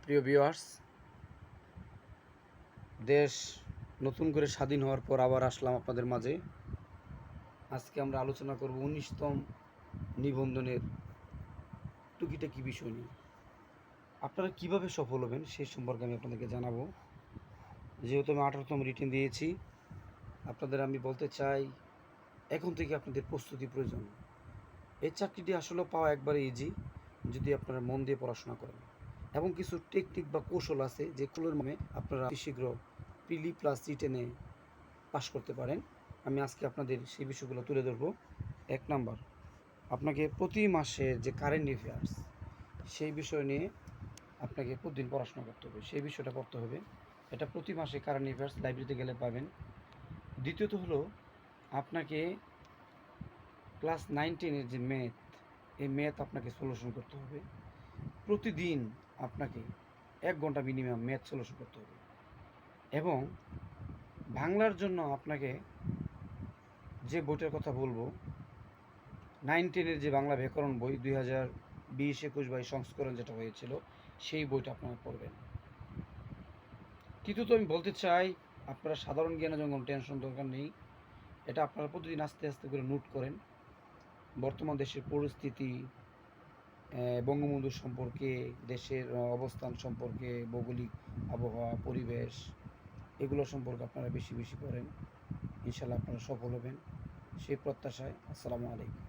প্রিয় ভিউয়ার্স, দেশ নতুন করে স্বাধীন হওয়ার পর আবার আসলাম আপনাদের মাঝে। আজকে আমরা আলোচনা করব ১৯তম নিবন্ধনের টুকিটাকি বিষয় নিয়ে। আপনারা কিভাবে সফল হবেন সেই সম্পর্কে আমি আপনাদেরকে জানাবো। যেহেতু আমি ১৮তম রিটেন দিয়েছি, আপনাদের আমি বলতে চাই এখন থেকে আপনাদের প্রস্তুতি প্রয়োজন। এই চাকরিটি আসলে পাওয়া একবারে ইজি যদি আপনারা মন দিয়ে পড়াশোনা করেন, এবং কিছু টেকনিক বা কৌশল আছে যেগুলোর মাধ্যমে আপনারা অতি শীঘ্র প্রিলি প্লাস রিটেনে পাশ করতে পারেন। আমি আজকে আপনাদের সেই বিষয়গুলো তুলে ধরবো। ১ নাম্বার, আপনাকে প্রতি মাসের যে কারেন্ট অ্যাফেয়ার্স সেই বিষয় নিয়ে আপনাকে প্রতিদিন পড়াশোনা করতে হবে, সেই বিষয়টা পড়তে হবে। এটা প্রতি মাসে কারেন্ট অ্যাফেয়ার্স লাইব্রেরিতে গেলে পাবেন। দ্বিতীয়ত হলো, আপনাকে ক্লাস 9-10-এর যে ম্যাথ, এই ম্যাথ আপনাকে সলিউশন করতে হবে। প্রতিদিন আপনাকে ১ ঘন্টা মিনিমাম ম্যাথ সলিউশন করতে হবে। এবং বাংলার জন্য আপনাকে যে বইটার কথা বলবো, 9-10-এর যে বাংলা ব্যাকরণ বই 2020-21 সংস্করণ যেটা হয়েছিল, সেই বইটা আপনারা পড়বেন। তৃতীয়ত আমি বলতে চাই, আপনারা সাধারণ জ্ঞানের জন্য কোনো টেনশন দরকার নেই। এটা আপনারা প্রতিদিন আস্তে আস্তে করে নোট করেন। বর্তমান দেশের পরিস্থিতি, বঙ্গবন্ধু সম্পর্কে, দেশের অবস্থান সম্পর্কে, ভৌগোলিক আবহাওয়া, পরিবেশ, এগুলো সম্পর্কে আপনারা বেশি বেশি পড়েন। ইনশাল্লাহ আপনারা সফল হবেন সেই প্রত্যাশায়। আসসালামু আলাইকুম।